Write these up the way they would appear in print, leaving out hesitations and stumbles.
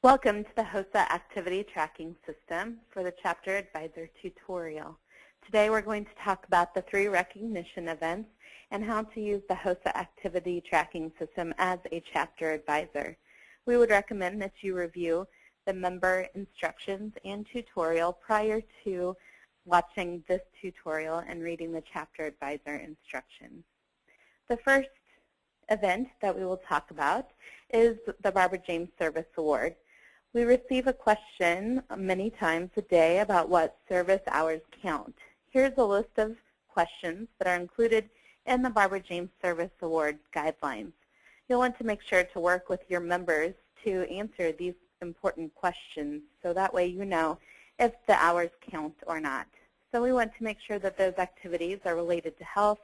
Welcome to the HOSA Activity Tracking System for the Chapter Advisor tutorial. Today we're going to talk about the 3 recognition events and how to use the HOSA Activity Tracking System as a Chapter Advisor. We would recommend that you review the member instructions and tutorial prior to watching this tutorial and reading the Chapter Advisor instructions. The first event that we will talk about is the Barbara James Service Award. We receive a question many times a day about what service hours count. Here's a list of questions that are included in the Barbara James Service Award guidelines. You'll want to make sure to work with your members to answer these important questions so that way you know if the hours count or not. So we want to make sure that those activities are related to health,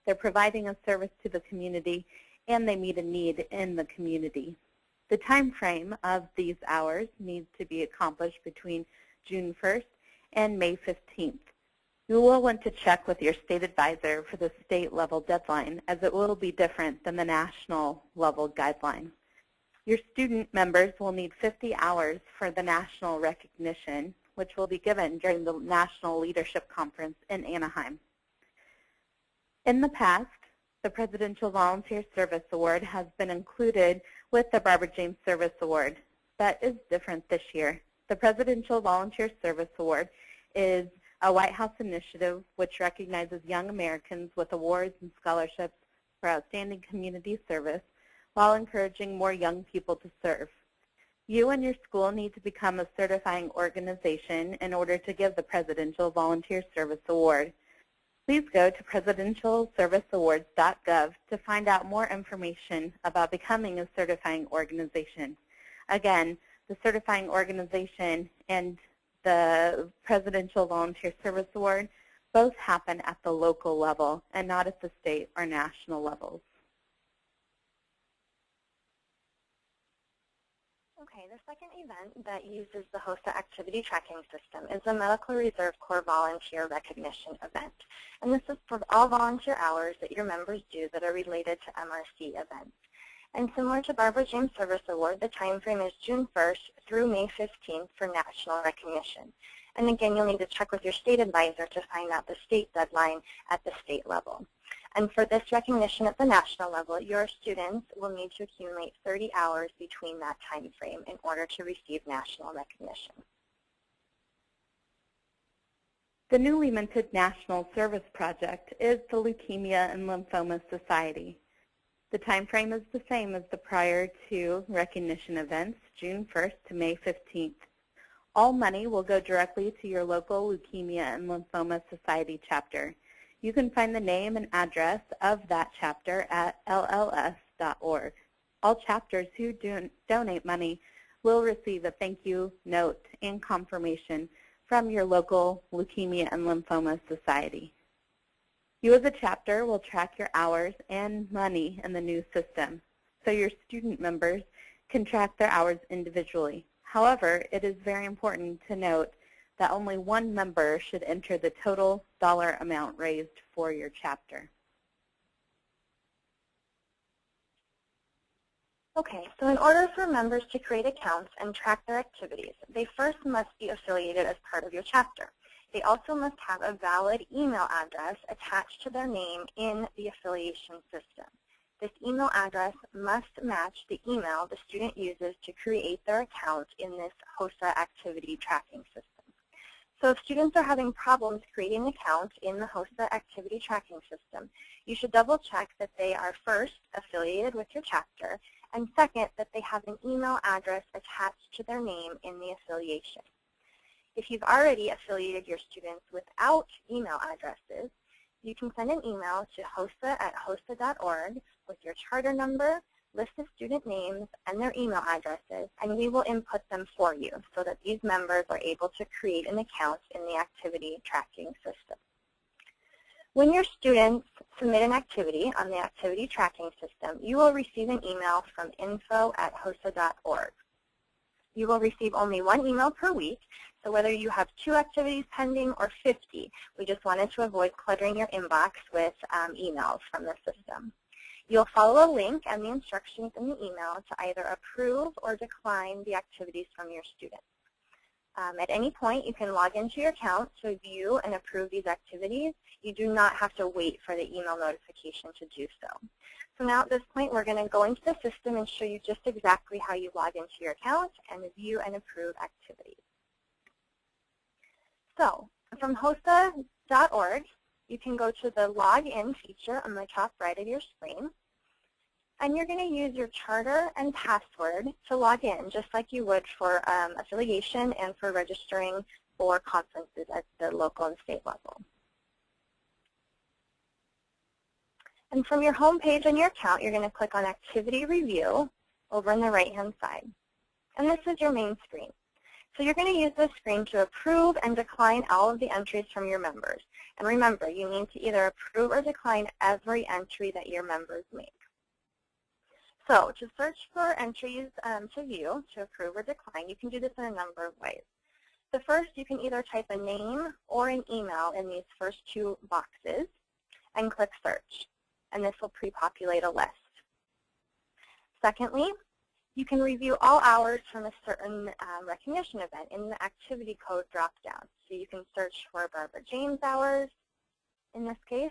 they're providing a service to the community, and they meet a need in the community. The time frame of these hours needs to be accomplished between June 1st and May 15th. You will want to check with your state advisor for the state level deadline, as it will be different than the national level guideline. Your student members will need 50 hours for the national recognition, which will be given during the National Leadership Conference in Anaheim. In the past, the Presidential Volunteer Service Award has been included with the Barbara James Service Award. That is different this year. The Presidential Volunteer Service Award is a White House initiative which recognizes young Americans with awards and scholarships for outstanding community service while encouraging more young people to serve. You and your school need to become a certifying organization in order to give the Presidential Volunteer Service Award. Please go to presidentialserviceawards.gov to find out more information about becoming a certifying organization. Again, the certifying organization and the Presidential Volunteer Service Award both happen at the local level and not at the state or national levels. Okay, the second event that uses the HOSA Activity Tracking System is the Medical Reserve Corps Volunteer Recognition Event. And this is for all volunteer hours that your members do that are related to MRC events. And similar to Barbara James Service Award, the time frame is June 1st through May 15th for national recognition. And again, you'll need to check with your state advisor to find out the state deadline at the state level. And for this recognition at the national level, your students will need to accumulate 30 hours between that time frame in order to receive national recognition. The newly minted National Service Project is the Leukemia and Lymphoma Society. The time frame is the same as the prior 2 recognition events, June 1st to May 15th. All money will go directly to your local Leukemia and Lymphoma Society chapter. You can find the name and address of that chapter at lls.org. All chapters who donate money will receive a thank you note and confirmation from your local Leukemia and Lymphoma Society. You as a chapter will track your hours and money in the new system, so your student members can track their hours individually. However, it is very important to note that only one member should enter the total dollar amount raised for your chapter. Okay, so in order for members to create accounts and track their activities, they first must be affiliated as part of your chapter. They also must have a valid email address attached to their name in the affiliation system. This email address must match the email the student uses to create their account in this HOSA activity tracking system. So if students are having problems creating accounts in the HOSA activity tracking system, you should double check that they are first affiliated with your chapter, and second, that they have an email address attached to their name in the affiliation. If you've already affiliated your students without email addresses, you can send an email to hosa@hosa.org with your charter number, list of student names, and their email addresses, and we will input them for you so that these members are able to create an account in the activity tracking system. When your students submit an activity on the activity tracking system, you will receive an email from info@hosa.org. You will receive only 1 email per week, so whether you have 2 activities pending or 50, we just wanted to avoid cluttering your inbox with emails from the system. You'll follow a link and the instructions in the email to either approve or decline the activities from your students. At any point, you can log into your account to view and approve these activities. You do not have to wait for the email notification to do so. So now at this point, we're going to go into the system and show you just exactly how you log into your account and view and approve activities. So from HOSA.org, you can go to the Login feature on the top right of your screen. And you're going to use your charter and password to log in, just like you would for affiliation and for registering for conferences at the local and state level. And from your home page on your account, you're going to click on Activity Review over on the right-hand side. And this is your main screen. So you're going to use this screen to approve and decline all of the entries from your members. And remember, you need to either approve or decline every entry that your members make. So to search for entries to view, to approve or decline, you can do this in a number of ways. The first, you can either type a name or an email in these first two boxes and click search, and this will pre-populate a list. Secondly, you can review all hours from a certain recognition event in the activity code dropdown. So you can search for Barbara James hours in this case.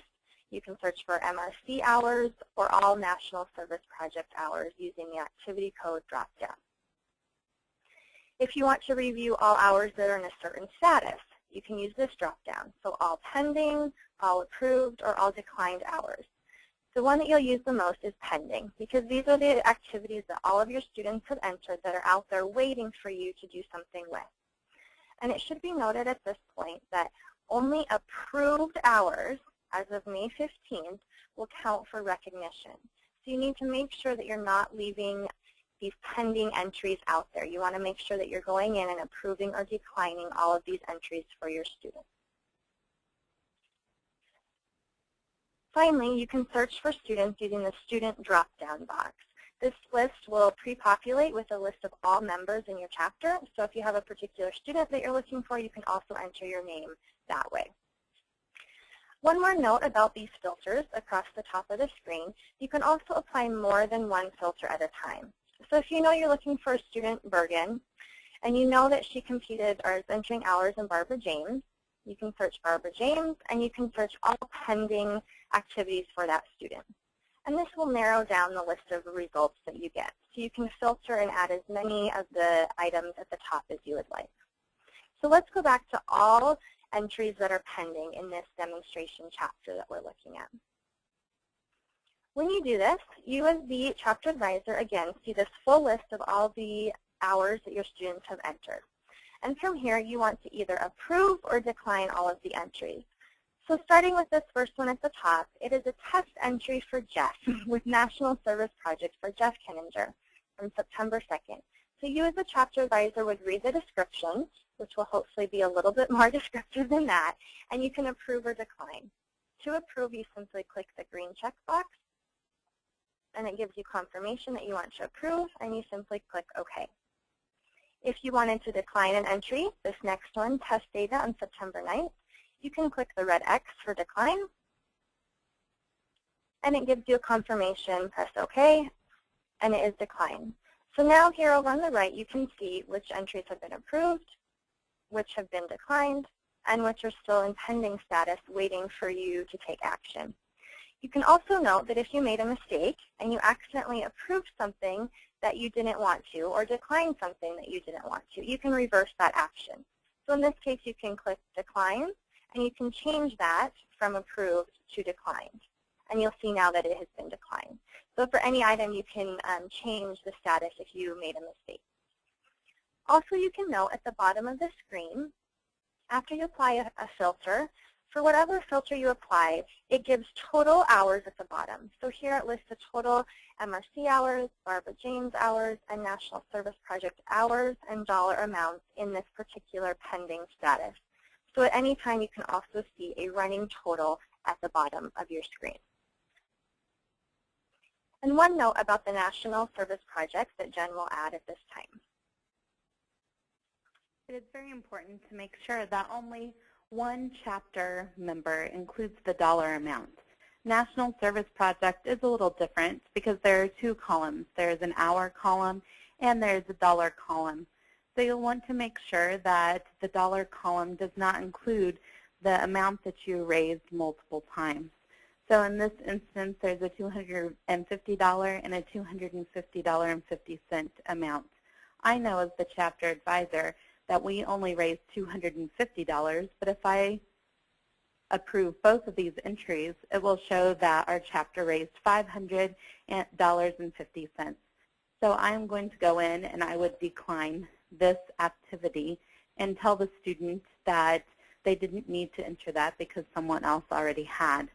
You can search for MRC hours or all National Service Project hours using the activity code dropdown. If you want to review all hours that are in a certain status, you can use this dropdown. So all pending, all approved, or all declined hours. The one that you'll use the most is pending, because these are the activities that all of your students have entered that are out there waiting for you to do something with. And it should be noted at this point that only approved hours as of May 15th will count for recognition. So you need to make sure that you're not leaving these pending entries out there. You want to make sure that you're going in and approving or declining all of these entries for your students. Finally, you can search for students using the student drop-down box. This list will pre-populate with a list of all members in your chapter. So if you have a particular student that you're looking for, you can also enter your name that way. One more note about these filters across the top of the screen, you can also apply more than one filter at a time. So if you know you're looking for a student, Bergen, and you know that she competed or is entering hours in Barbara James, you can search Barbara James, and you can search all pending activities for that student. And this will narrow down the list of results that you get. So you can filter and add as many of the items at the top as you would like. So let's go back to all entries that are pending in this demonstration chapter that we're looking at. When you do this, you as the chapter advisor, again, see this full list of all the hours that your students have entered. And from here, you want to either approve or decline all of the entries. So starting with this first one at the top, it is a test entry for Jeff with National Service Project for Jeff Kenninger from September 2nd. So you as a chapter advisor would read the description, which will hopefully be a little bit more descriptive than that, and you can approve or decline. To approve, you simply click the green checkbox, and it gives you confirmation that you want to approve, and you simply click OK. If you wanted to decline an entry, this next one, test data on September 9th, you can click the red X for decline, and it gives you a confirmation, press OK, and it is declined. So now here over on the right, you can see which entries have been approved, which have been declined, and which are still in pending status waiting for you to take action. You can also note that if you made a mistake and you accidentally approved something that you didn't want to or declined something that you didn't want to, you can reverse that action. So in this case, you can click decline, and you can change that from approved to declined. And you'll see now that it has been declined. So for any item, you can change the status if you made a mistake. Also, you can note at the bottom of the screen, after you apply a filter, for whatever filter you apply, it gives total hours at the bottom. So here it lists the total MRC hours, Barbara James hours, and National Service Project hours and dollar amounts in this particular pending status. So at any time, you can also see a running total at the bottom of your screen. And one note about the National Service Project that Jen will add at this time. It is very important to make sure that only one chapter member includes the dollar amount. National Service Project is a little different because there are two columns. There's an hour column and there's a dollar column. So you'll want to make sure that the dollar column does not include the amount that you raised multiple times. So in this instance, there's a $250 and a $250.50 amount. I know as the chapter advisor that we only raised $250, but if I approve both of these entries, it will show that our chapter raised $500.50. So I'm going to go in and I would decline this activity and tell the student that they didn't need to enter that because someone else already had.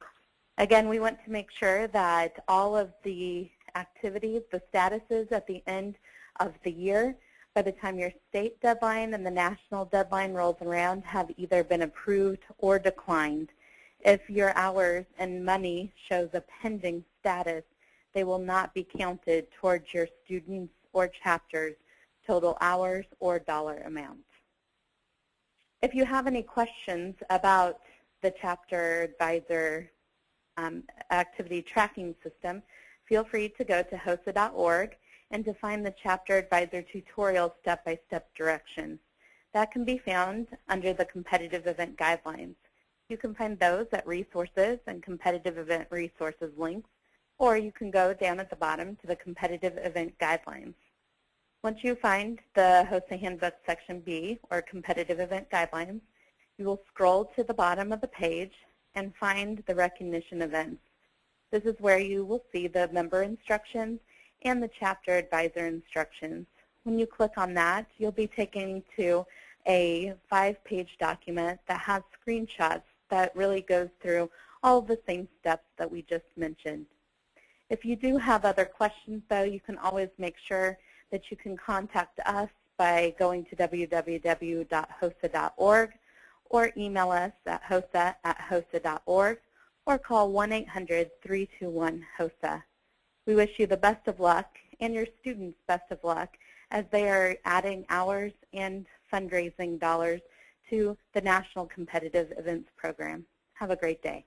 Again, we want to make sure that all of the activities, the statuses at the end of the year, by the time your state deadline and the national deadline rolls around, have either been approved or declined. If your hours and money shows a pending status, they will not be counted towards your students or chapters' total hours or dollar amount. If you have any questions about the chapter advisor activity tracking system, feel free to go to HOSA.org and to find the chapter advisor tutorial step-by-step directions. That can be found under the competitive event guidelines. You can find those at resources and competitive event resources links, or you can go down at the bottom to the competitive event guidelines. Once you find the HOSA Handbook Section B, or competitive event guidelines, you will scroll to the bottom of the page and find the recognition events. This is where you will see the member instructions and the chapter advisor instructions. When you click on that, you'll be taken to a 5-page document that has screenshots that really goes through all the same steps that we just mentioned. If you do have other questions, though, you can always make sure that you can contact us by going to www.hosa.org or email us at hosa@hosa.org or call 1-800-321-HOSA. We wish you the best of luck and your students best of luck as they are adding hours and fundraising dollars to the National Competitive Events Program. Have a great day.